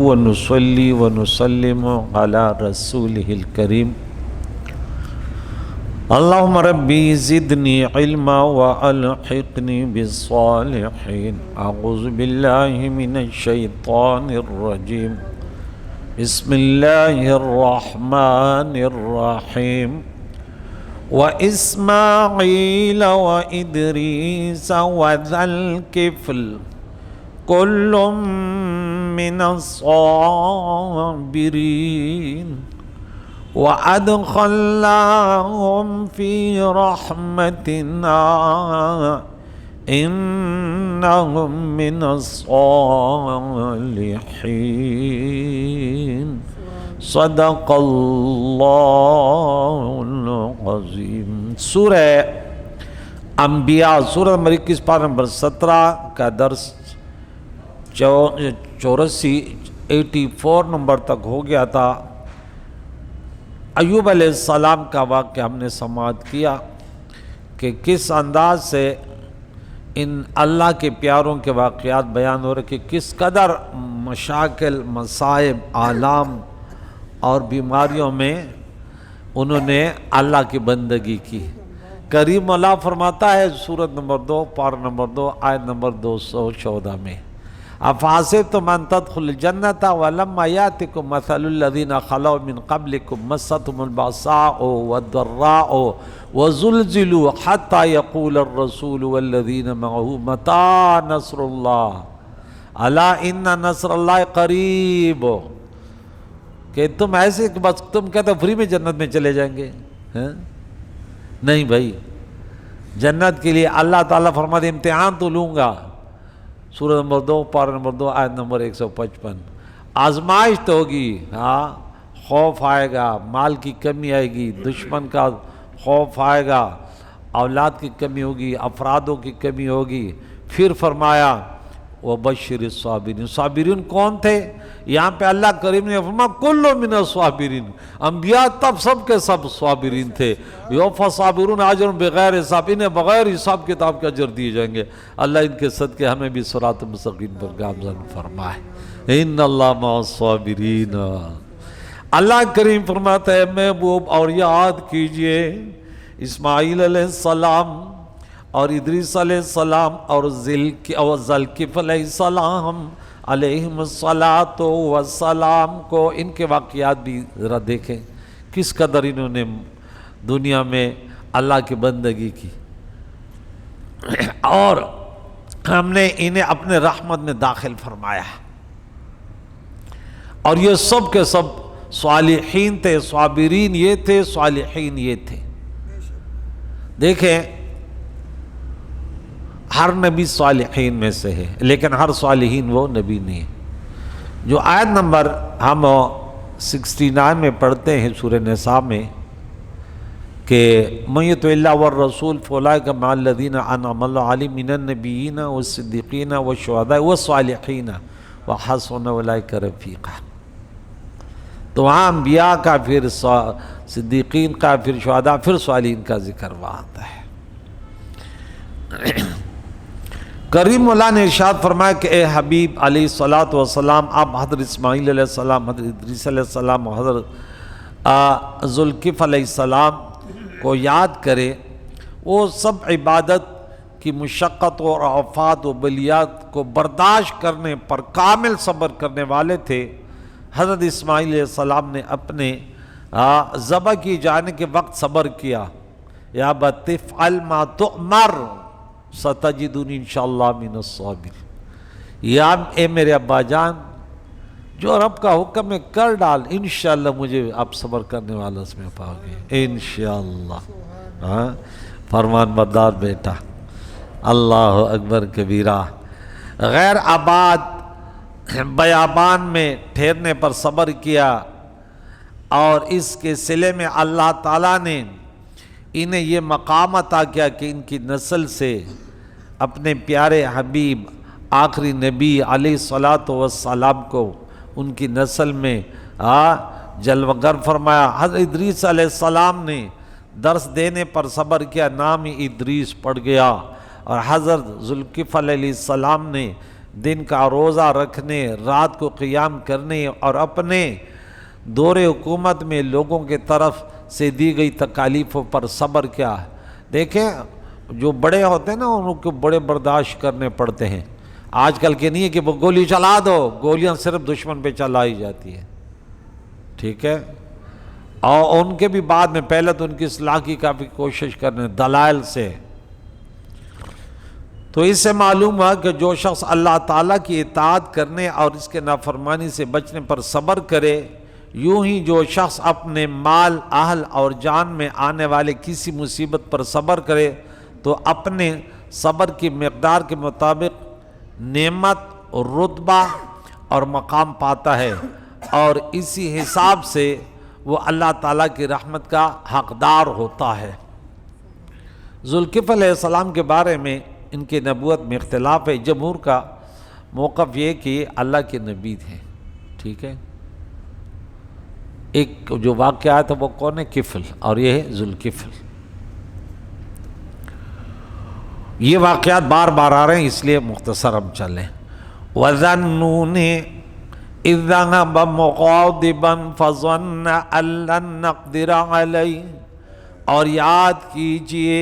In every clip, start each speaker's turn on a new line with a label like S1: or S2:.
S1: ونصلي ونسلم على رسوله الكريم اللهم ربي زدني علما وألحقني بالصالحين أعوذ بالله من الشيطان الرجيم بسم الله الرحمن الرحيم وإسماعيل وإدريس وذا الكفل كل من الصابرين وأدخلناهم في رحمتنا إنهم من الصالحين صدق اللہ العظیم۔ سورہ انبیاء سورہ نمبر 21 پارہ نمبر 17 کا درس 84 نمبر تک ہو گیا تھا۔ ایوب علیہ السلام کا واقعہ ہم نے سماعت کیا کہ کس انداز سے ان اللہ کے پیاروں کے واقعات بیان ہو رہے کہ کس قدر مشاکل، مصائب، آلام اور بیماریوں میں انہوں نے اللہ کی بندگی کی۔ کریم اللہ فرماتا ہے سورۃ نمبر 2 پارہ نمبر 2 آیت نمبر 214 میں افحسبتم ان تدخلوا الجنة ولما يأتكم مثل الذين خلوا من قبلكم مستهم البأساء والضراء وزلزلوا حتى يقول الرسول والذين معه متى نصر الله الا ان نصر الله قریب۔ کہ تم ایسے کہ بس تم کہتے فری میں جنت میں چلے جائیں گے؟ نہیں بھائی، جنت کے لیے اللہ تعالیٰ فرماتے امتحان تو لوں گا۔ سورہ نمبر 2 پارہ نمبر 2 آیت نمبر 155 آزمائش تو ہوگی، ہاں، خوف آئے گا، مال کی کمی آئے گی، دشمن کا خوف آئے گا، اولاد کی کمی ہوگی، افرادوں کی کمی ہوگی۔ پھر فرمایا وَبَشِّرِ الصَّابِرِينَ۔ صابرین کون تھے؟ یہاں پہ اللہ کریم نے فرمایا کُلُّ مِنَ الصَّابِرِينَ، انبیاء تب سب کے سب صابرین تھے۔ یوفیٰ الصابرون اجرهم بغیر حساب، انہیں بغیر حساب کتاب کے اجر دیے جائیں گے۔ اللہ ان کے صدقے ہمیں بھی صراط مستقیم پر گامزن فرمائے۔ ان اللہ مع الصابرین۔ اللہ کریم فرماتا ہے محبوب اور یاد کیجئے اسماعیل علیہ السلام اور ادریس علیہ السلام اور ذوالکفل علیہ السلام علیہم الصلاۃ والسلام کو، ان کے واقعات بھی ذرا دیکھیں کس قدر انہوں نے دنیا میں اللہ کی بندگی کی، اور ہم نے انہیں اپنے رحمت میں داخل فرمایا، اور یہ سب کے سب صالحین تھے۔ صابرین یہ تھے، صالحین یہ تھے۔ دیکھیں ہر نبی صالحین میں سے ہے، لیکن ہر صالحین وہ نبی نہیں ہے۔ جو آیت نمبر ہم 69 میں پڑھتے ہیں سورہ نساء میں کہ مَن یُطِعِ اللَّهَ وَالرَّسُولَ فَأُولَٰئِکَ مَعَ الَّذِینَ أَنْعَمَ اللَّهُ عَلَیْہِم مِنَ النَّبِیِّینَ وَالصِّدِّیقِینَ وَالشُّہَداءِ وَالصَّالِحِینَ وَحَسُنَ أُولَٰئِکَ رَفِیقًا۔ تو وہاں انبیاء کا، پھر صدیقین کا، پھر شہداء، پھر صالحین کا ذکر وہاں آتا ہے۔ کریم اللہ نے ارشاد فرمایا کہ اے حبیب علیہ الصلاۃ والسلام، آپ حضرت اسماعیل علیہ السلام، حضرت ادریس علیہ السلام، حضرت ذوالکفل علیہ السلام کو یاد کریں۔ وہ سب عبادت کی مشقت اور آفات و بلیات کو برداشت کرنے پر کامل صبر کرنے والے تھے۔ حضرت اسماعیل علیہ السلام نے اپنے ذبح کی جانے کے وقت صبر کیا۔ یا ابت افعل ما تؤمر ستجدنی انشاءاللہ من الصابرین۔ یا اے میرے ابا جان، جو رب کا حکم ہے کر ڈال، انشاءاللہ مجھے آپ صبر کرنے والا اس میں پاؤ گے انشاءاللہ۔ فرمان بردار بیٹا، اللہ اکبر کبیرہ۔ غیر آباد بیابان میں ٹھہرنے پر صبر کیا، اور اس کے صلے میں اللہ تعالیٰ نے انہیں یہ مقام عطا کیا کہ ان کی نسل سے اپنے پیارے حبیب آخری نبی علیہ الصلاۃ والسلام کو ان کی نسل میں جلوگر فرمایا۔ حضرت ادریس علیہ السلام نے درس دینے پر صبر کیا، نام ہی ادریس پڑ گیا، اور حضرت ذوالکفل علیہ السلام نے دن کا روزہ رکھنے، رات کو قیام کرنے اور اپنے دور حکومت میں لوگوں کے طرف سے دی گئی تکالیفوں پر صبر کیا ہے۔ دیکھیں جو بڑے ہوتے ہیں نا ان کو بڑے برداشت کرنے پڑتے ہیں، آج کل کے نہیں ہے کہ وہ گولی چلا دو، گولیاں صرف دشمن پہ چلائی جاتی ہے، ٹھیک ہے، اور ان کے بھی بعد میں پہلے تو ان کی اصلاح کی کافی کوشش کرنے دلائل سے۔ تو اس سے معلوم ہوا کہ جو شخص اللہ تعالیٰ کی اطاعت کرنے اور اس کے نافرمانی سے بچنے پر صبر کرے، یوں ہی جو شخص اپنے مال، اہل اور جان میں آنے والے کسی مصیبت پر صبر کرے تو اپنے صبر کی مقدار کے مطابق نعمت، رتبہ اور مقام پاتا ہے، اور اسی حساب سے وہ اللہ تعالیٰ کی رحمت کا حقدار ہوتا ہے۔ ذوالکفل علیہ السلام کے بارے میں ان کی نبوت میں اختلاف ہے۔ جمہور کا موقف یہ کہ اللہ کے نبی تھے، ٹھیک ہے۔ ایک جو واقعہ ہے تو وہ کون ہے؟ کفل، اور یہ ہے ذوالکفل۔ یہ واقعات بار بار آ رہے ہیں اس لیے مختصر ہم چلیں۔ وَذَنُّونِ إِذْ ذَهَبَ مُغَاضِبًا فَظَنَّ أَن لَّن نَّقْدِرَ عَلَيْهِ، اور یاد کیجئے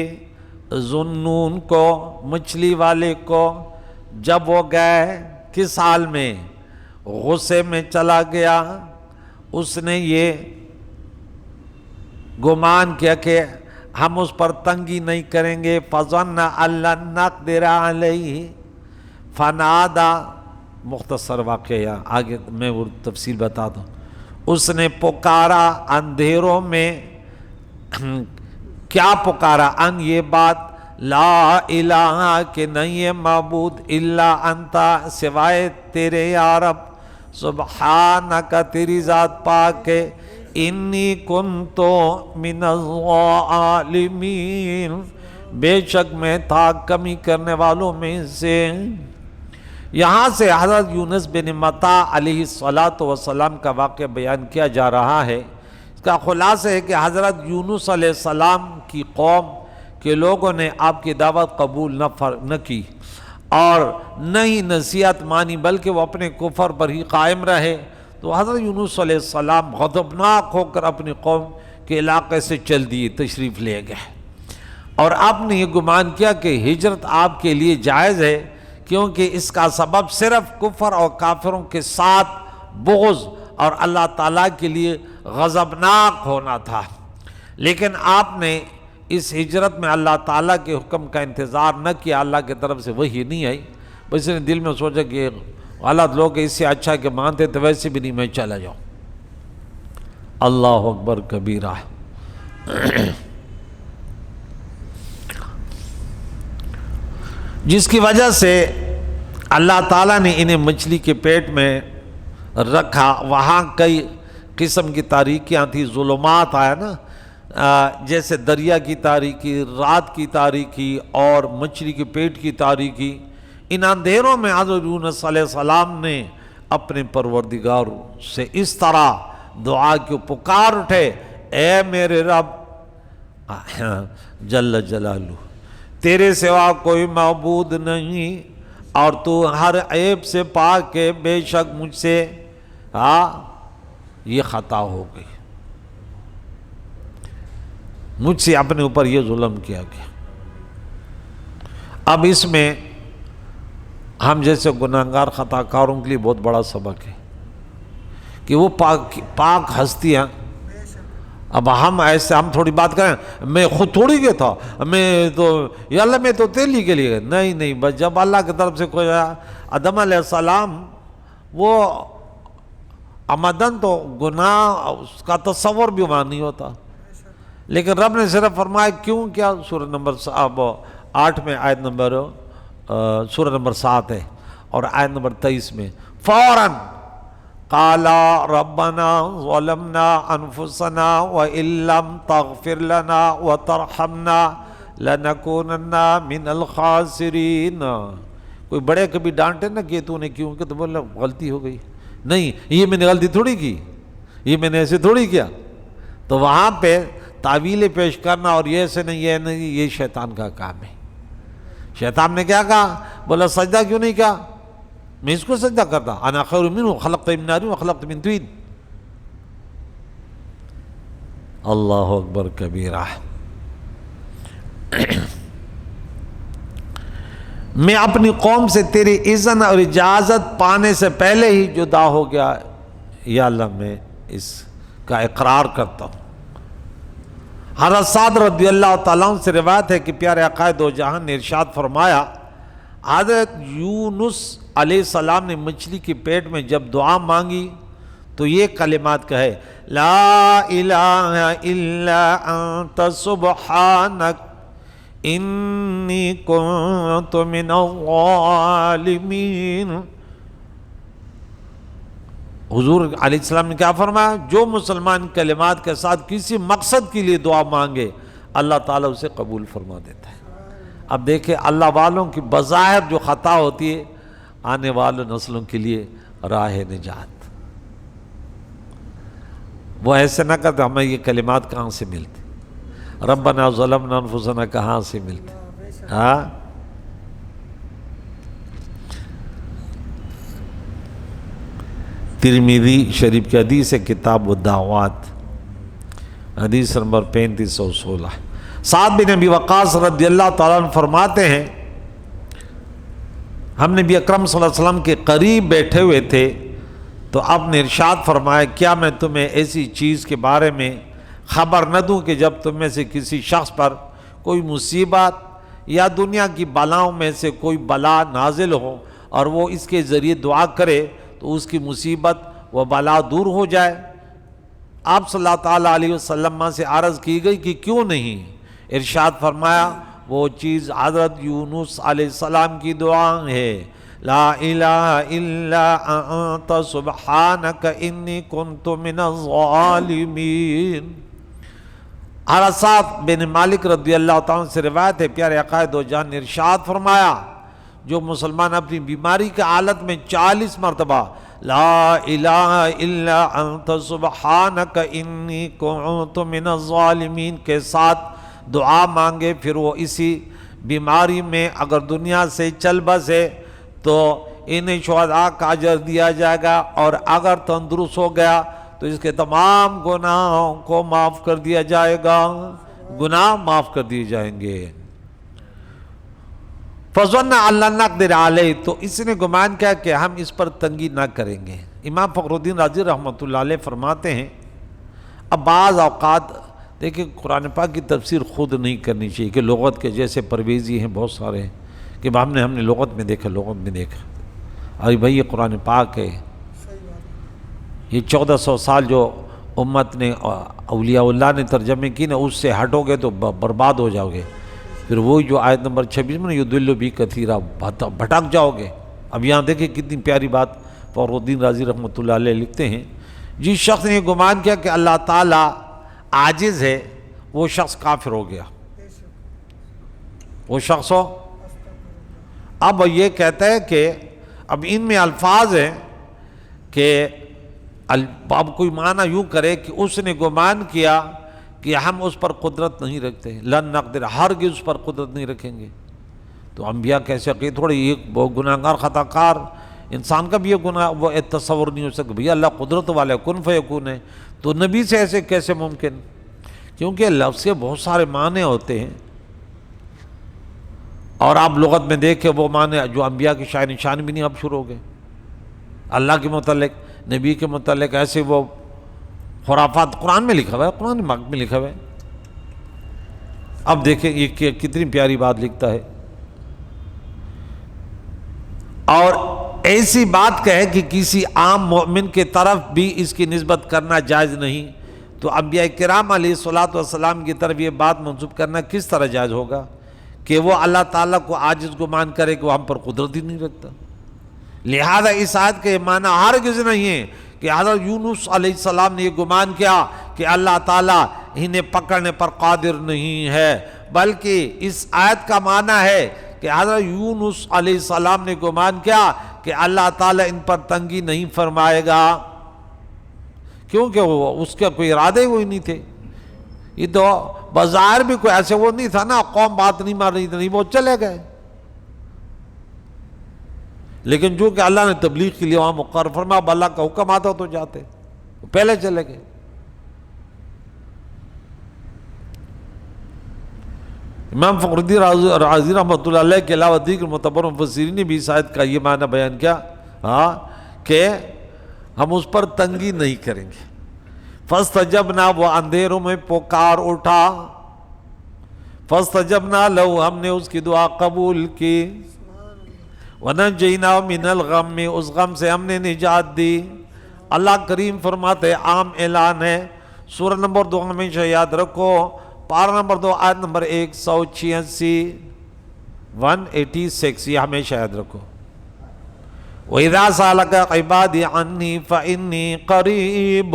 S1: ذُنُّون کو، مچھلی والے کو، جب وہ گئے کس حال میں؟ غصے میں چلا گیا، اس نے یہ گمان کیا کہ ہم اس پر تنگی نہیں کریں گے۔ فَظَنَّ أَن لَّن نَّقْدِرَ عَلَيْهِ فَنَادَى، مختصر واقعہ آگے میں وہ تفصیل بتا دوں۔ اس نے پکارا اندھیروں میں، کیا پکارا؟ ان یہ بات، لا الہ کہ نہیں ہے معبود الا انتا سوائے تیرے یا رب، سبحانک تیری ذات پاک ہے، انی کنتو من الظالمین بے شک میں تھا کمی کرنے والوں میں سے۔ یہاں سے حضرت یونس بن متی علیہ السلام کا واقعہ بیان کیا جا رہا ہے۔ اس کا خلاصہ ہے کہ حضرت یونس علیہ السلام کی قوم کے لوگوں نے آپ کی دعوت قبول نہ کی اور نہ ہی نصیحت مانی، بلکہ وہ اپنے کفر پر ہی قائم رہے۔ تو حضرت یونس علیہ السلام غضبناک ہو کر اپنی قوم کے علاقے سے چل دیے، تشریف لے گئے، اور آپ نے یہ گمان کیا کہ ہجرت آپ کے لیے جائز ہے، کیونکہ اس کا سبب صرف کفر اور کافروں کے ساتھ بغض اور اللہ تعالیٰ کے لیے غضبناک ہونا تھا۔ لیکن آپ نے اس ہجرت میں اللہ تعالیٰ کے حکم کا انتظار نہ کیا، اللہ کی طرف سے وحی نہیں آئی، بس نے دل میں سوچا کہ غلط لوگ اس سے اچھا کہ مانتے تو ویسے بھی نہیں، میں چلا جاؤں۔ اللہ اکبر کبیرہ۔ جس کی وجہ سے اللہ تعالیٰ نے انہیں مچھلی کے پیٹ میں رکھا۔ وہاں کئی قسم کی تاریکیاں تھیں، ظلمات آیا نا، جیسے دریا کی تاریکی، رات کی تاریکی اور مچھلی کے پیٹ کی تاریکی۔ ان اندھیروں میں حضرت یونس علیہ السلام نے اپنے پروردگار سے اس طرح دعا کی، پکار اٹھے، اے میرے رب جل جلالہ، تیرے سوا کوئی معبود نہیں اور تو ہر عیب سے پاک ہے، بے شک مجھ سے یہ خطا ہو گئی، مجھ سے اپنے اوپر یہ ظلم کیا گیا۔ اب اس میں ہم جیسے گناہگار خطا کاروں کے لیے بہت بڑا سبق ہے کہ وہ پاک ہستیاں، اب ہم ایسے ہم تھوڑی بات کریں، میں خود تھوڑی گیا تھا، میں تو یا اللہ میں تو تیلی کے لیے گیا، نہیں، بس جب اللہ کی طرف سے کوئی آیا، آدم علیہ السلام وہ عمدن تو گناہ اس کا تصور بھی وہاں نہیں ہوتا، لیکن رب نے صرف فرمایا کیوں کیا؟ سورہ نمبر 8 میں آیت نمبر سورہ نمبر 7 ہے اور آیت نمبر 23 میں فوراً قالا ربنا ظلمنا انفسنا وان لم تغفر لنا وترحمنا لنکونن من الخاسرین۔ کوئی بڑے کبھی ڈانٹے نا کہ تو نے کیوں کہ، تو بولے غلطی ہو گئی، نہیں یہ میں نے غلطی تھوڑی کی، یہ میں نے ایسے تھوڑی کیا۔ تو وہاں پہ تعویلیں پیش کرنا اور یہ ایسے نہیں، یہ نہیں، یہ شیطان کا کام ہے۔ شیطان نے کیا کہا؟ بولا سجدہ کیوں نہیں کیا؟ میں اس کو سجدہ کرتا، انا خیر منہ خلقت من نار وخلقت من طین۔ اللہ اکبر کبیرہ۔ میں اپنی قوم سے تیری اذن اور اجازت پانے سے پہلے ہی جدا ہو گیا، یا اللہ میں اس کا اقرار کرتا ہوں۔ حضرت سعد رضی اللہ تعالیٰ عنہ سے روایت ہے کہ پیارے آقا دو جہان نے ارشاد فرمایا، حضرت یونس علیہ السلام نے مچھلی کے پیٹ میں جب دعا مانگی تو یہ کلمات کہے، لا الہ الا انت سبحانک انی کنت من الظالمین۔ حضور علیہ السلام نے کیا فرمایا؟ جو مسلمان کلمات کے ساتھ کسی مقصد کے لیے دعا مانگے اللہ تعالیٰ اسے قبول فرما دیتا ہے۔ اب دیکھیں اللہ والوں کی بظاہر جو خطا ہوتی ہے آنے والوں نسلوں کے لیے راہ نجات۔ وہ ایسے نہ کرتے ہمیں یہ کلمات کہاں سے ملتے، ربنا ظلمنا انفسنا کہاں سے ملتے؟ ہاں ترمذی شریف کی حدیث ہے، کتاب الدعوات، حدیث نمبر 3516۔ سعد بن ابی وقاص رضی اللہ تعالیٰ عنہ فرماتے ہیں، ہم نبی اکرم صلی اللہ علیہ وسلم کے قریب بیٹھے ہوئے تھے تو آپ نے ارشاد فرمایا، کیا میں تمہیں ایسی چیز کے بارے میں خبر نہ دوں کہ جب تم میں سے کسی شخص پر کوئی مصیبت یا دنیا کی بلاؤں میں سے کوئی بلا نازل ہو اور وہ اس کے ذریعے دعا کرے تو اس کی مصیبت و بلا دور ہو جائے؟ آپ صلی اللہ تعالیٰ علیہ وسلم سے عرض کی گئی کہ کیوں نہیں؟ ارشاد فرمایا، وہ چیز حضرت یونس علیہ السلام کی دعا ہے، لا الہ الا انت سبحانک انی کنت من الظالمین۔ حضرت سعد بن مالک رضی اللہ تعالیٰ سے روایت ہے، پیارے آقا دو جہان نے ارشاد فرمایا، جو مسلمان اپنی بیماری کی حالت میں 40 مرتبہ لا الہ الا انت سبحانک انی کنت من الظالمین کے ساتھ دعا مانگے، پھر وہ اسی بیماری میں اگر دنیا سے چل بسے تو انہیں شہداء کا اجر دیا جائے گا، اور اگر تندرست ہو گیا تو اس کے تمام گناہوں کو معاف کر دیا جائے گا، گناہ معاف کر دیے جائیں گے۔ فَظَنَّ أَن لَّن نَّقْدِرَ عَلَيْهِ، تو اس نے گمان کیا کہ ہم اس پر تنگی نہ کریں گے۔ امام فخر الدین رازی رحمۃ اللہ علیہ فرماتے ہیں، اب بعض اوقات دیکھیں قرآن پاک کی تفسیر خود نہیں کرنی چاہیے کہ لغت کے جیسے پرویزی ہیں بہت سارے ہیں کہ ہم نے لغت میں دیکھا، ارے بھائی یہ قرآن پاک ہے، یہ 1400 سال جو امت نے اولیاء اللہ نے ترجمے کی نا، اس سے ہٹو گے تو برباد ہو جاؤ گے۔ پھر وہی جو آیت نمبر 26 میں یضل بہ کثیرا، بھٹک جاؤ گے۔ اب یہاں دیکھیں کتنی پیاری بات فخر الدین رازی رحمۃ اللہ علیہ لکھتے ہیں، جس شخص نے یہ گمان کیا کہ اللہ تعالیٰ عاجز ہے وہ شخص کافر ہو گیا، وہ شخص ہو۔ اب یہ کہتا ہے کہ اب ان میں الفاظ ہیں کہ اب کوئی معنی یوں کرے کہ اس نے گمان کیا کہ ہم اس پر قدرت نہیں رکھتے، لن نقدر، ہرگز اس پر قدرت نہیں رکھیں گے۔ تو انبیاء کیسے کہ تھوڑے یہ گناہ گار خطا کار انسان کا بھی یہ گناہ وہ تصور نہیں ہو سکتا، بھئی اللہ قدرت والے کن فیکون ہے، تو نبی سے ایسے کیسے ممکن؟ کیونکہ لفظ کے بہت سارے معنی ہوتے ہیں، اور آپ لغت میں دیکھیں وہ معنی جو انبیاء کی شان نشان بھی نہیں اب شروع ہو گئے، اللہ کے متعلق نبی کے متعلق ایسے وہ خرافات قرآن میں لکھا ہوا ہے، قرآن پاک میں لکھا ہوا ہے۔ اب دیکھیں یہ کتنی پیاری بات لکھتا ہے، اور ایسی بات کہے کہ کسی عام مومن کے طرف بھی اس کی نسبت کرنا جائز نہیں، تو انبیاء کرام علیہ الصلوۃ والسلام کی طرف یہ بات منسوب کرنا کس طرح جائز ہوگا کہ وہ اللہ تعالیٰ کو عاجز گمان کرے کہ وہ ہم پر قدرت ہی نہیں رکھتا؟ لہذا اس آیت کے معنی ہرگز نہیں ہے کہ حضرت یونس علیہ السلام نے یہ گمان کیا کہ اللہ تعالیٰ انہیں پکڑنے پر قادر نہیں ہے، بلکہ اس آیت کا معنی ہے کہ حضرت یونس علیہ السلام نے گمان کیا کہ اللہ تعالیٰ ان پر تنگی نہیں فرمائے گا، کیونکہ وہ اس کا کوئی ارادے ہوئی نہیں تھے۔ یہ تو بظاہر بھی کوئی ایسے وہ نہیں تھا نا، قوم بات نہیں مان رہی تھی، وہ چلے گئے۔ لیکن جو کہ اللہ نے تبلیغ کے لیے وہاں مقرر فرمایا، اب اللہ کا حکم آتا تو جاتے، پہلے چلے گئے۔ امام فخر الدین رازی رحمۃ اللہ علیہ کے علاوہ دیگر معتبر مفسرین نے بھی اس آیت کا یہ معنی بیان کیا کہ ہم اس پر تنگی نہیں کریں گے۔ فاستجبنا، وہ اندھیروں میں پکار اٹھا، فاستجبنا لہو، ہم نے اس کی دعا قبول کی، ونجینا من الغم، اس غم سے ہم نے نجات دی۔ اللہ کریم فرماتے عام اعلان ہے، سورہ نمبر 2 ہمیشہ یاد رکھو، پارہ نمبر 2 آیت نمبر 186 186، یہ ہمیشہ یاد رکھو۔ وَإِذَا سَأَلَكَ عِبَادِي عَنِّي فَإِنِّي قَرِيبٌ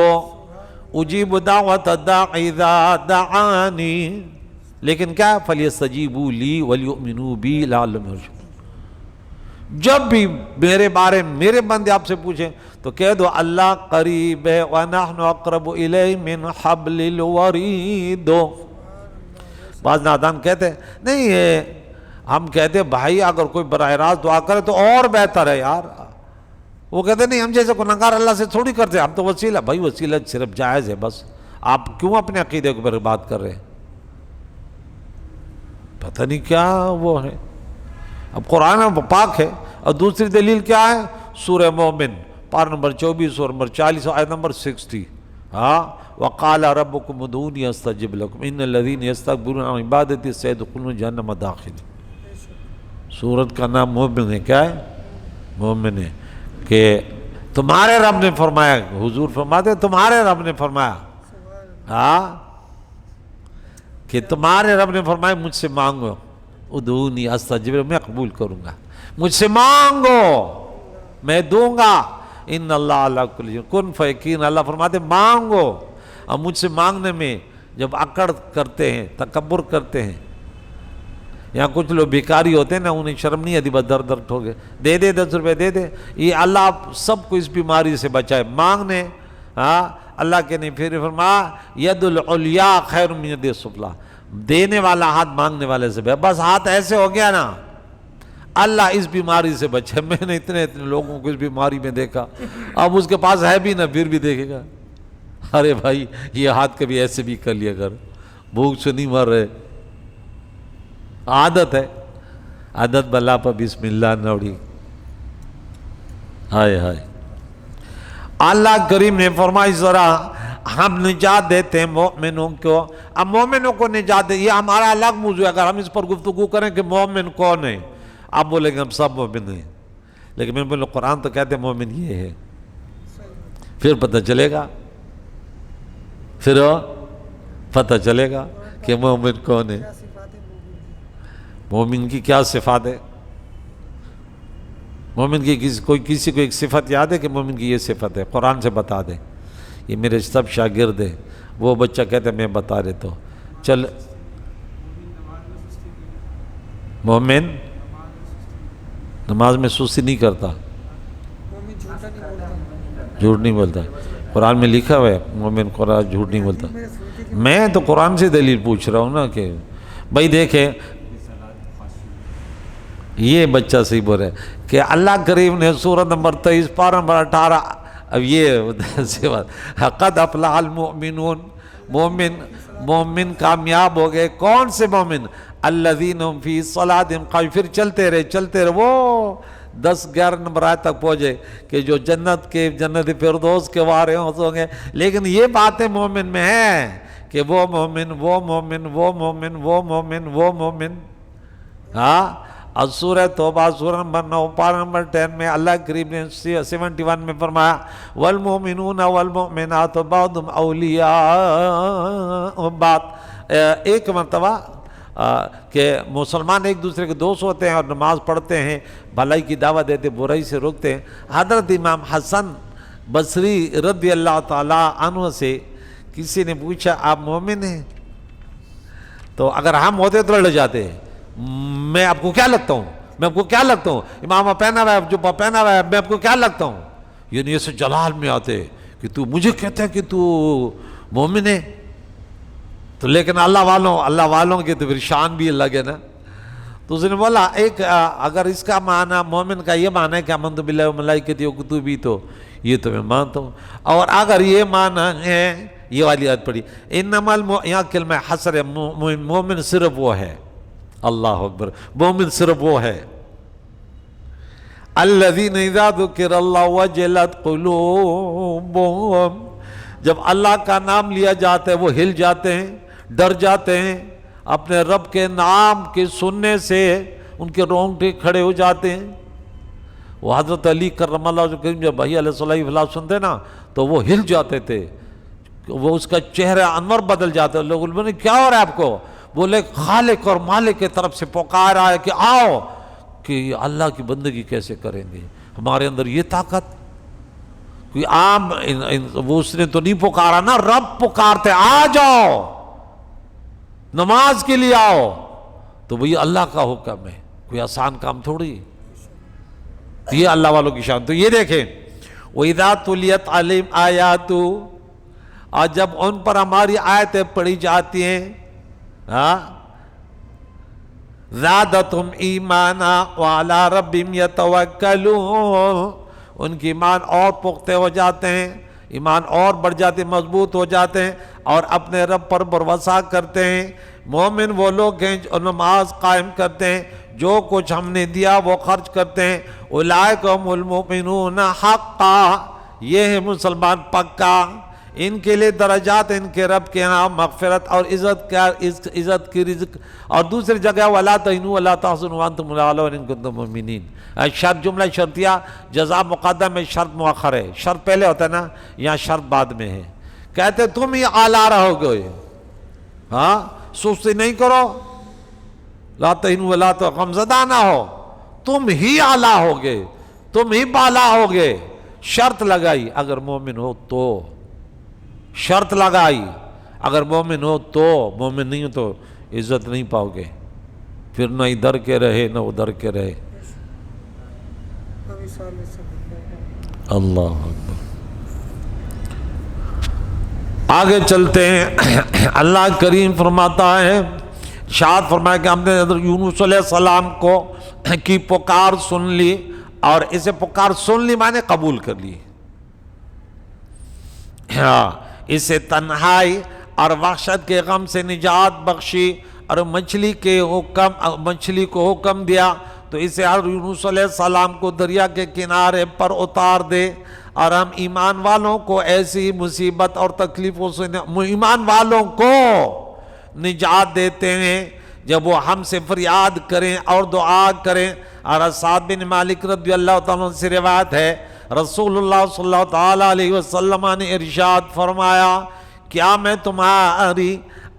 S1: أُجِيبُ دَعْوَةَ الدَّاعِ إِذَا دَعَانِي، لیکن کیا فَلْيَسْتَجِيبُوا لِي وَلْيُؤْمِنُوا بِي لَعَلَّهُمْ يَرْشُدُونَ، جب بھی میرے بارے میں میرے بندے آپ سے پوچھیں تو کہہ دو اللہ قریب ہے، وَنَحْنُ أَقْرَبُ إِلَيْهِ مِنْ حَبْلِ الْوَرِيدِ۔ بعض نادان کہتے ہیں نہیں، ہم کہتے ہیں بھائی اگر کوئی براہ راست دعا کرے تو اور بہتر ہے یار، وہ کہتے ہیں نہیں ہم جیسے گناہگار اللہ سے تھوڑی کرتے، ہم تو وسیلہ، بھائی وسیلہ صرف جائز ہے بس، آپ کیوں اپنے عقیدے کو برباد کر رہے ہیں؟ پتہ نہیں کیا وہ ہے۔ اب قرآن پاک ہے، اور دوسری دلیل کیا ہے؟ سورہ مومن پارہ نمبر 24 سورہ نمبر 40 آیت نمبر 60، وَقَالَ رَبُّكُمُ ادْعُونِي أَسْتَجِبْ لَكُمْ إِنَّ الَّذِينَ يَسْتَكْبِرُونَ عَنْ عِبَادَتِي سَيَدْخُلُونَ جَهَنَّمَ دَاخِرِينَ۔ سورت کا نام مومن ہے، کیا ہے؟ مومن ہے، کہ تمہارے رب نے فرمایا، حضور فرماتے تمہارے رب نے فرمایا، کہ تمہارے رب نے فرمایا مجھ سے مانگو، ادعونی استجب لکم، میں قبول کروں گا، مجھ سے مانگو میں دوں گا، ان اللہ علی کل شیء کن فیکون، اللہ فرماتے مانگو۔ اب مجھ سے مانگنے میں جب اکڑ کرتے ہیں، تکبر کرتے ہیں، یہاں کچھ لوگ بھیکاری ہوتے ہیں نا، انہیں شرم نہیں آتی، بس در در ٹھوکے دے دے 10 روپے دے دے، یہ اللہ سب کو اس بیماری سے بچائے، مانگنے اللہ کے نہیں، پھر فرمایا ید العلیاء خیر من ید السفلی، دینے والا ہاتھ مانگنے والے سے بہتر، بس ہاتھ ایسے ہو گیا نا، اللہ اس بیماری سے بچے۔ میں نے اتنے لوگوں کو اس بیماری میں دیکھا، اب اس کے پاس ہے بھی نہ پھر بھی دیکھے گا، ارے بھائی یہ ہاتھ کبھی ایسے بھی کر لیا کر، بھوک سے نہیں مر رہے، عادت ہے، عادت بلا پر بسم اللہ نوڑی، ہائے ہائے۔ اللہ کریم نے فرمایا ذرا ہم نجات دیتے ہیں مومنوں کو، اب مومنوں کو نجات دے، یہ ہمارا الگ موضوع ہے، اگر ہم اس پر گفتگو کریں کہ مومن کون ہے، آپ بولیں گے ہم سب مومن ہیں، لیکن میں بولوں قرآن تو کہتے ہیں مومن یہ ہے، پھر پتہ چلے گا، پھر پتہ چلے گا کہ مومن کون ہے، مومن کی کیا صفات ہے، مومن کی کسی کو ایک صفت یاد ہے کہ مومن کی یہ صفت ہے، قرآن سے بتا دے، یہ میرے سب شاگرد ہیں، وہ بچہ کہتے ہیں میں بتا دیتا ہوں، چل مومن نماز میں سستی نہیں کرتا، جھوٹ نہیں بولتا، قرآن میں لکھا ہوا ہے مومن قرآن جھوٹ نہیں بولتا، میں تو قرآن سے دلیل پوچھ رہا ہوں نا، کہ بھائی دیکھیں یہ بچہ صحیح بول رہا ہے کہ اللہ کریم نے سورۃ نمبر 23 پارہ نمبر 18، اب یہ قد افلح المؤمنون، مومن کامیاب ہو گئے، کون سے مومن؟ الذین هم فی صلاتہم قائمون، پھر چلتے رہے وہ 10-11 نمبر آیت تک پہنچے کہ جو جنت فردوس کے وارث ہوں گے، لیکن یہ باتیں مومن میں ہیں کہ وہ مومن، اور سورہ توبہ سورہ نمبر 9 پارہ نمبر 10 میں اللہ کریم نے 71 میں فرمایا والمؤمنون والمؤمنات بعضهم اولیاء بعض، ایک مرتبہ کہ مسلمان ایک دوسرے کے دوست ہوتے ہیں اور نماز پڑھتے ہیں، بھلائی کی دعوت دیتے، برائی سے روکتے ہیں۔ حضرت امام حسن بصری رضی اللہ تعالی عنہ سے کسی نے پوچھا آپ مومن ہیں؟ تو اگر ہم ہوتے تو لڑ جاتے ہیں، میں آپ کو کیا لگتا ہوں، امامہ پہنا ہوا ہے، جبہ پہنا ہوا ہے، میں آپ کو کیا لگتا ہوں؟ یعنی ایسے جلال میں آتے کہ تو مجھے کہتا ہے کہ تو مومن ہے، تو لیکن اللہ والوں کے تو پھر شان بھی الگ ہے نا، تو تو اس نے بولا ایک اگر اس کا معنی مومن کا یہ معنی ہے کہ آمنت باللہ و ملائکتہ و کتبہ تو یہ تو میں مانتا ہوں، اور اگر یہ معنی ہے یہ والی آیت پڑھی انما یہاں کلمہ حسر ہے، مومن صرف وہ ہے، اللہ اکبر، مومن صرف وہ ہے الذین اذا ذکر اللہ وجلت قلوبہم، جب اللہ کا نام لیا جاتا ہے وہ ہل جاتے ہیں، ڈر جاتے ہیں، اپنے رب کے نام کے سننے سے ان کے رونگٹے کھڑے ہو جاتے ہیں۔ وہ حضرت علی کرم اللہ وجہہ کریم جب بھائی علیہ السلام سنتے نا تو وہ ہل جاتے تھے، وہ اس کا چہرہ انور بدل جاتا ہے۔ لوگ بولے کیا ہو رہا ہے آپ کو؟ بولے خالق اور مالک کی طرف سے پکار آئے کہ آؤ، کہ اللہ کی بندگی کیسے کریں گے، ہمارے اندر یہ طاقت کوئی عام وہ اس نے تو نہیں پکارا نا، رب پکارتے آ جاؤ نماز کے لیے آؤ، تو وہی اللہ کا حکم ہے، کوئی آسان کام تھوڑی، یہ اللہ والوں کی شان۔ تو یہ دیکھیں وَإِذَا تُلِيَتْ عَلَيْهِمْ آيَاتُ، اور جب ان پر ہماری آیتیں پڑھی جاتی ہیں زَادَتْهُمْ إِيمَانًا وَعَلَىٰ رَبِّهِمْ يَتَوَكَّلُونَ، ان کی ایمان اور پختہ ہو جاتے ہیں، ایمان اور بڑھ جاتے ہیں، مضبوط ہو جاتے ہیں، اور اپنے رب پر بھروسہ کرتے ہیں۔ مومن وہ لوگ ہیں جو نماز قائم کرتے ہیں، جو کچھ ہم نے دیا وہ خرچ کرتے ہیں، اولئک ہم المؤمنون حقا، یہ ہے مسلمان پکا، ان کے لیے درجات ان کے رب کے ہاں مغفرت اور عزت کی رزق۔ اور دوسری جگہ وَلَا تَهِنُوا وَلَا تَحْزَنُوا وَأَنْتُمُ الْأَعْلَوْنَ إِن كُنتُم مُؤْمِنِينَ، شرط جملہ شرطیہ، جزا مقدم ہے، شرط مؤخر ہے، شرط پہلے ہوتا ہے نا، یہاں شرط بعد میں ہے۔ کہتے تم ہی اعلیٰ رہو گے، ہاں سستی نہیں کرو، لا تہنوا ولا تحزنوا، غمزدہ نہ ہو، تم ہی اعلیٰ ہوگے، تم ہی بالا ہوگے۔ شرط لگائی اگر مومن ہو تو، شرط لگائی اگر مومن ہو تو، مومن نہیں ہو تو عزت نہیں پاؤ گے، پھر نہ ادھر کے رہے نہ ادھر کے رہے۔ اللہ اکبر۔ آگے چلتے ہیں، اللہ کریم فرماتا ہے، ارشاد فرمایا کہ ہم نے حضرت یونس علیہ السلام کو کی پکار سن لی، اور اسے پکار سن لی معنی قبول کر لی، اسے تنہائی اور وحشت کے غم سے نجات بخشی، اور مچھلی کو حکم دیا تو اسے حضرت یونس علیہ السلام کو دریا کے کنارے پر اتار دے۔ اور ہم ایمان والوں کو ایسی مصیبت اور تکلیفوں سے ایمان والوں کو نجات دیتے ہیں جب وہ ہم سے فریاد کریں اور دعا کریں۔ اور سعد بن مالک رضی اللہ تعالیٰ عنہ سے روایت ہے، رسول اللہ صلی اللہ تعالیٰ علیہ وسلم نے ارشاد فرمایا، کیا میں تمہاری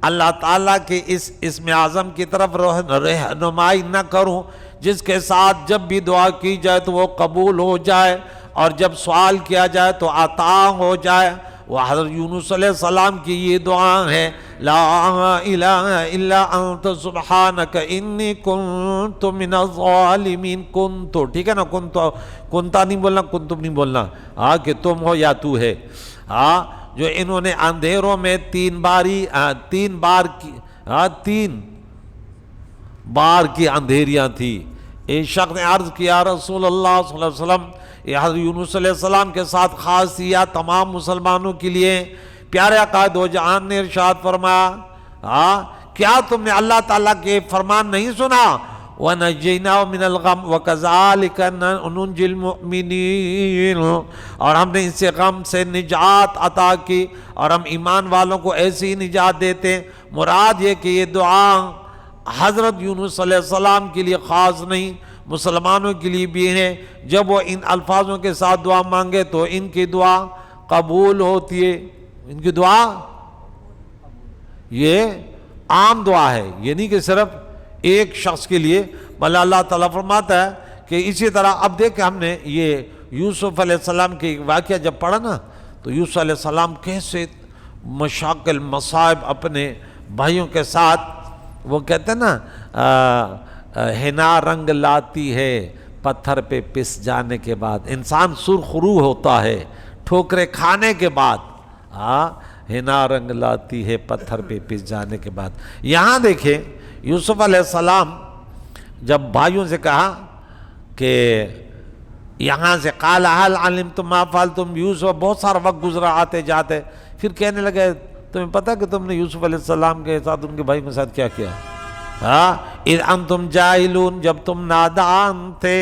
S1: اللہ تعالیٰ کے اس اسم اعظم کی طرف رہنمائی نہ کروں جس کے ساتھ جب بھی دعا کی جائے تو وہ قبول ہو جائے، اور جب سوال کیا جائے تو عطا ہو جائے۔ وہ حضرت یونس علیہ السلام کی یہ دعا ہے، لا الہ الا انت سبحانک انی کنت من الظالمین۔ کنت، ٹھیک ہے نا، کنتا نہیں بولنا، کنتم نہیں بولنا، کہ تم ہو یا تو ہے۔ جو انہوں نے اندھیروں میں تین بار کی اندھیریاں تھی۔ ایک شخص نے عرض کیا رسول اللہ صلی اللہ علیہ وسلم، یہ حضرت یونس علیہ السلام کے ساتھ خاص یا تمام مسلمانوں کے لیے؟ پیارے آقا دو جہان نے ارشاد فرمایا، کیا تم نے اللہ تعالیٰ کے فرمان نہیں سنا؟ وَنَجَّيْنَاهُ مِنَ الْغَمِّ وَكَذَلِكَ نُنْجِي الْمُؤْمِنِينَ، اور ہم نے اس سے غم سے نجات عطا کی، اور ہم ایمان والوں کو ایسی نجات دیتے ہیں۔ مراد یہ کہ یہ دعا حضرت یونس علیہ السلام کے لیے خاص نہیں، مسلمانوں کے لیے بھی ہے۔ جب وہ ان الفاظوں کے ساتھ دعا مانگے تو ان کی دعا قبول ہوتی ہے۔ ان کی دعا یہ عام دعا ہے، یہ نہیں کہ صرف ایک شخص کے لیے، بلکہ اللہ تعالیٰ فرماتا ہے کہ اسی طرح اب دیکھ ہم نے یہ یوسف علیہ السلام کے واقعہ جب پڑھا نا تو یوسف علیہ السلام کیسے مشاکل مصائب اپنے بھائیوں کے ساتھ، وہ کہتے ہیں نا حنا رنگ لاتی ہے پتھر پہ پس جانے کے بعد، انسان سرخرو ہوتا ہے ٹھوکرے کھانے کے بعد، حنا رنگ لاتی ہے پتھر پہ پس جانے کے بعد۔ یہاں دیکھیں یوسف علیہ السلام جب بھائیوں سے کہا کہ یہاں سے قال هل علمتم ما فعلتم یوسف، بہت سارا وقت گزرا آتے جاتے، پھر کہنے لگے تمہیں پتہ کہ تم نے یوسف علیہ السلام کے ساتھ ان کے بھائی کے ساتھ کیا کیا؟ ہاں اذ انتم جاہلون، جب تم نادان تھے،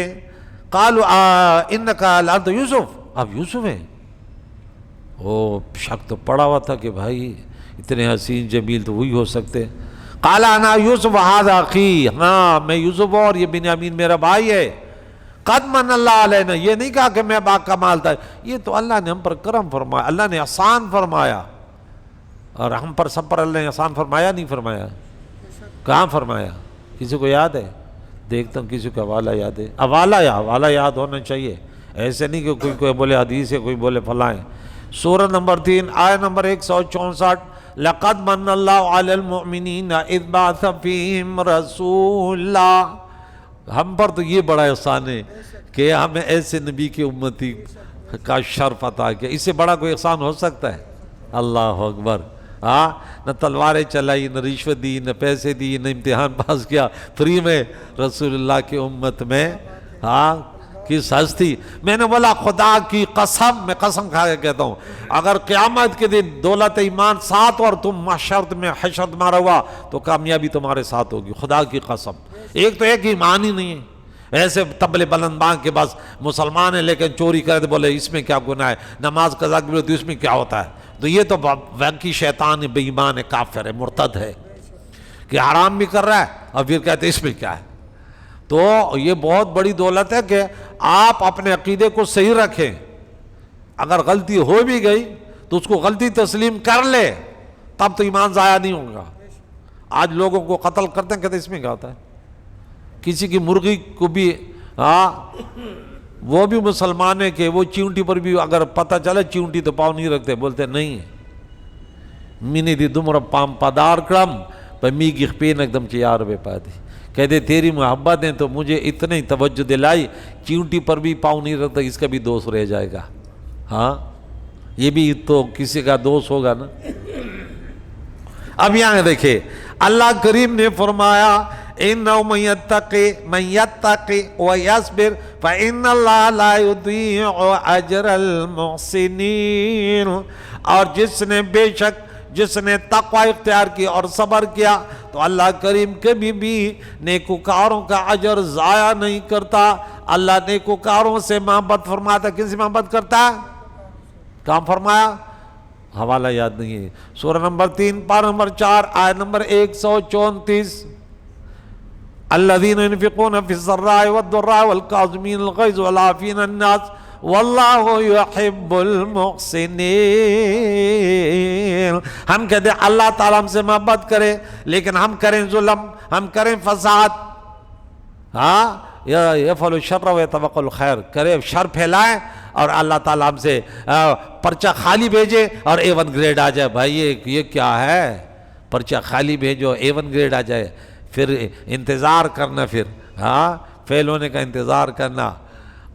S1: قالوا انک لانت یوسف، اب یوسف ہیں۔ وہ شک تو پڑا ہوا تھا کہ بھائی اتنے حسین جمیل تو وہی ہو سکتے۔ قال انا یوسف وھذا اخی، ہاں میں یوسف اور یہ بنیامین میرا بھائی ہے۔ قد من اللہ علینا، یہ نہیں کہا کہ میں با کمال تھا، یہ تو اللہ نے ہم پر کرم فرمایا، اللہ نے احسان فرمایا، اور ہم پر سب پر اللہ نے احسان فرمایا نہیں فرمایا؟ کہاں فرمایا؟ کسی کو یاد ہے؟ دیکھتا ہوں کسی کو حوالہ یاد ہے؟ حوالہ یاد ہونا چاہیے، ایسے نہیں کہ کوئی بولے حدیث ہے، کوئی بولے فلاں ہے۔ سورہ نمبر 3 آیت نمبر 164، لقد من اللہ علی المؤمنین اذ بعث فیہم رسولا، ہم پر تو یہ بڑا احسان ہے کہ ہمیں ایسے نبی کی امتی کا شرف عطا کیا، اس سے بڑا کوئی احسان ہو سکتا ہے؟ اللہ اکبر۔ ہاں نہ تلواریں چلائی، نہ رشوت دی، نہ پیسے دی، نہ امتحان پاس کیا، فری میں رسول اللہ کی امت میں۔ ہاں کس ہستی، میں نے بولا خدا کی قسم، میں قسم کھا کے کہتا ہوں، اگر قیامت کے دن دولت ایمان ساتھ اور تم محشر میں حشر تمہارا ہوا تو کامیابی تمہارے ساتھ ہوگی، خدا کی قسم۔ ایک تو ایک ایمان ہی نہیں ہے، ایسے تبلے بلند بانگ کے بس مسلمان ہے لیکن چوری کرے تو بولے اس میں کیا گناہ ہے، نماز قضا کی بولے تو اس میں کیا ہوتا ہے، تو یہ تو وینکی شیطان ہے، بے ایمان ہے، کافر ہے، مرتد ہے، کہ حرام بھی کر رہا ہے اور پھر کہتے اس میں کیا ہے۔ تو یہ بہت بڑی دولت ہے کہ آپ اپنے عقیدے کو صحیح رکھیں، اگر غلطی ہو بھی گئی تو اس کو غلطی تسلیم کر لے، تب تو ایمان ضائع نہیں ہوگا۔ آج لوگوں کو قتل کرتے ہیں، کہتے اس میں کیا ہوتا ہے، کسی کی مرغی کو بھی، ہاں وہ بھی مسلمان ہے کہ وہ چیونٹی پر بھی اگر پتہ چلے چیونٹی تو پاؤں نہیں رکھتے، بولتے نہیں مینی دی دمر پام پادار کرم پر میگی خپین اکدم چیار بے پادی، کہتے تیری محبت ہے تو مجھے اتنے توجہ دلائی، چیونٹی پر بھی پاؤں نہیں رکھتا، اس کا بھی دوست رہ جائے گا۔ ہاں یہ بھی تو کسی کا دوست ہوگا نا۔ اب یہاں دیکھیں اللہ کریم نے فرمایا اِنَّهُ مَن يَتَّقِ وَيَصْبِرْ فَإِنَّ اللَّهَ لَا يُضِيعُ أَجْرَ الْمُحْسِنِينَ، اور جس نے تقوی اختیار کی اور صبر کیا تو اللہ کریم کبھی بھی نیکوکاروں کا اجر ضائع نہیں کرتا۔ اللہ نیکوکاروں سے محبت فرماتا، کن سے محبت کرتا ہے؟ کام فرمایا؟ حوالہ یاد نہیں ہے، سورہ نمبر 3 پارہ نمبر 4 آیت نمبر 134، الذین ينفقون فی السراء والضراء والکاظمین الغیظ والعافین عن الناس واللہ یحب المحسنین۔ ہم کہتے ہیں اللہ تعالیٰ ہم سے محبت کرے لیکن ہم کریں ظلم، ہم کریں فساد، ہاں یفعل الشر ویتوقع الخیر، کرے شر پھیلائیں اور اللہ تعالیٰ ہم سے پرچہ خالی بھیجے اور A1 گریڈ آ جائے۔ بھائی یہ کیا ہے، پرچہ خالی بھیجو A1 گریڈ آ جائے، پھر انتظار کرنا، پھر ہاں فیل ہونے کا انتظار کرنا۔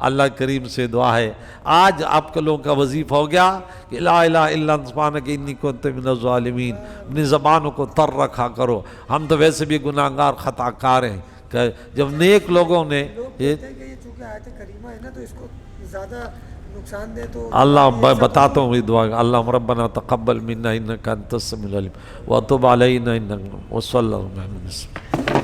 S1: اللہ کریم سے دعا ہے آج آپ کے لوگوں کا وظیفہ ہو گیا کہ لا الہ الا انت سبحانک انی کنت من الظالمین، اپنی زبانوں کو تر رکھا کرو۔ ہم تو ویسے بھی گناہگار خطا کار ہیں، کہ جب نیک لوگوں نے
S2: یہ چونکہ آیت کریمہ ہے نا تو اس کو زیادہ نقصان دے تو
S1: اللہ بتاتا ہوں یہ دعا، اللہم ربنا تقبل منا انک انت السمیع العلیم وتب علینا انک وصلی اللہ علیہ وسلم۔